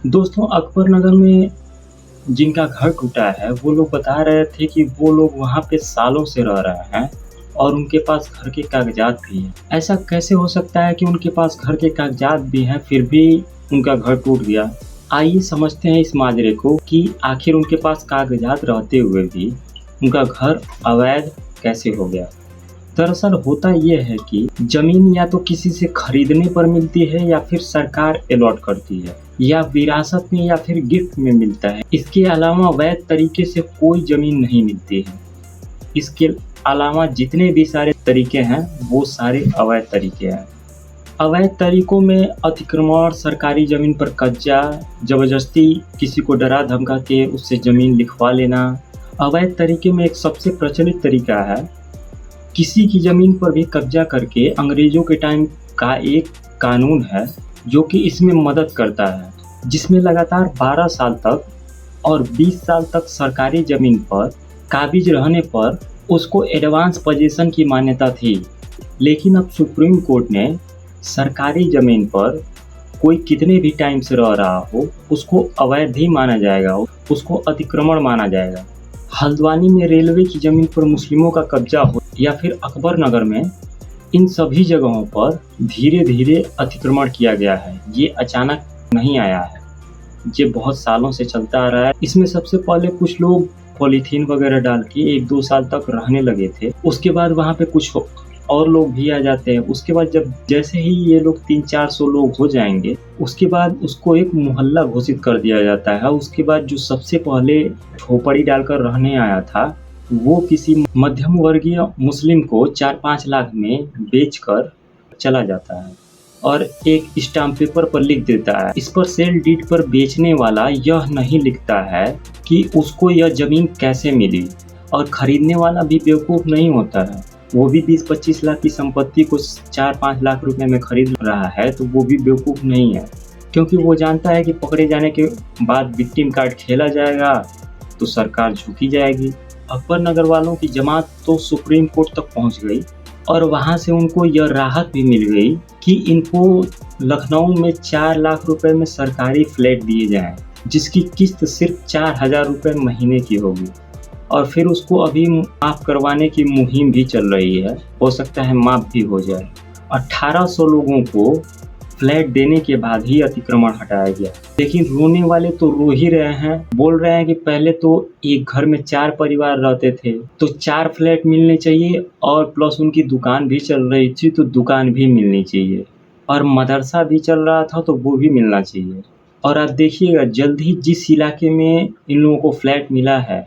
दोस्तों अकबर नगर में जिनका घर टूटा है, वो लोग बता रहे थे कि वो लोग वहाँ पे सालों से रह रहे हैं और उनके पास घर के कागज़ात भी हैं। ऐसा कैसे हो सकता है कि उनके पास घर के कागज़ात भी हैं, फिर भी उनका घर टूट गया? आइए समझते हैं इस माजरे को कि आखिर उनके पास कागज़ात रहते हुए भी उनका घर अवैध कैसे हो गया? दरअसल होता ये है कि ज़मीन या तो किसी से खरीदने पर मिलती है या फिर सरकार अलॉट करती है या विरासत में या फिर गिफ्ट में मिलता है। इसके अलावा वैध तरीके से कोई ज़मीन नहीं मिलती है। इसके अलावा जितने भी सारे तरीके हैं वो सारे अवैध तरीके हैं। अवैध तरीकों में अतिक्रमण, सरकारी ज़मीन पर कब्जा, ज़बरदस्ती किसी को डरा धमका के उससे ज़मीन लिखवा लेना। अवैध तरीके में एक सबसे प्रचलित तरीका है किसी की ज़मीन पर भी कब्जा करके अंग्रेज़ों के टाइम का एक कानून है जो कि इसमें मदद करता है, जिसमें लगातार 12 साल तक और 20 साल तक सरकारी ज़मीन पर काबिज़ रहने पर उसको एडवांस पोजीशन की मान्यता थी। लेकिन अब सुप्रीम कोर्ट ने सरकारी ज़मीन पर कोई कितने भी टाइम से रह रहा हो, उसको अवैध ही माना जाएगा, उसको अतिक्रमण माना जाएगा। हल्द्वानी में रेलवे की ज़मीन पर मुस्लिमों का कब्जा हो या फिर अकबर नगर में, इन सभी जगहों पर धीरे-धीरे अतिक्रमण किया गया है। ये अचानक नहीं आया है, ये बहुत सालों से चलता आ रहा है। इसमें सबसे पहले कुछ लोग पॉलीथीन वगैरह डाल के 1-2 साल तक रहने लगे थे। उसके बाद वहाँ पे कुछ और लोग भी आ जाते हैं। उसके बाद जब जैसे ही ये लोग 300-400 लोग हो जाएँगे, उसके बाद उसको एक मोहल्ला घोषित कर दिया जाता है। उसके बाद जो सबसे पहले झोपड़ी डालकर रहने आया था, वो किसी मध्यम वर्गीय मुस्लिम को 4-5 लाख में बेचकर चला जाता है और एक स्टाम्प पेपर पर लिख देता है। इस पर सेल डीड पर बेचने वाला यह नहीं लिखता है कि उसको यह ज़मीन कैसे मिली, और खरीदने वाला भी बेवकूफ़ नहीं होता है। वो भी 20-25 लाख की संपत्ति को 4-5 लाख रुपए में खरीद रहा है, तो वो भी बेवकूफ़ नहीं है, क्योंकि वो जानता है कि पकड़े जाने के बाद विक्टिम कार्ड खेला जाएगा तो सरकार झुकी जाएगी। अकबर नगर वालों की जमात तो सुप्रीम कोर्ट तक पहुंच गई और वहां से उनको यह राहत भी मिल गई कि इनको लखनऊ में 4 लाख रुपए में सरकारी फ्लैट दिए जाएं, जिसकी किस्त सिर्फ 4,000 रुपये महीने की होगी। और फिर उसको अभी माफ़ करवाने की मुहिम भी चल रही है, हो सकता है माफ़ भी हो जाए। 1800 लोगों को फ्लैट देने के बाद ही अतिक्रमण हटाया गया। लेकिन रोने वाले तो रो ही रहे हैं, बोल रहे हैं कि पहले तो एक घर में 4 परिवार रहते थे, तो 4 फ्लैट मिलने चाहिए और प्लस उनकी दुकान भी चल रही थी तो दुकान भी मिलनी चाहिए, और मदरसा भी चल रहा था तो वो भी मिलना चाहिए। और आप देखिएगा जल्द ही जिस इलाके में इन लोगों को फ्लैट मिला है,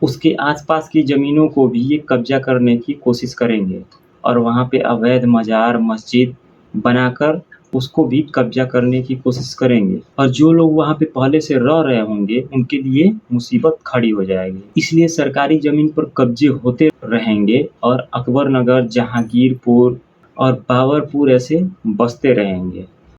उसके आसपास की ज़मीनों को भी ये कब्जा करने की कोशिश करेंगे और वहाँ पे अवैध मज़ार, मस्जिद बनाकर उसको भी कब्जा करने की कोशिश करेंगे, और जो लोग वहाँ पे पहले से रह रहे होंगे उनके लिए मुसीबत खड़ी हो जाएगी। इसलिए सरकारी ज़मीन पर कब्जे होते रहेंगे और अकबर नगर, जहांगीरपुर और बाबरपुर ऐसे बसते रहेंगे।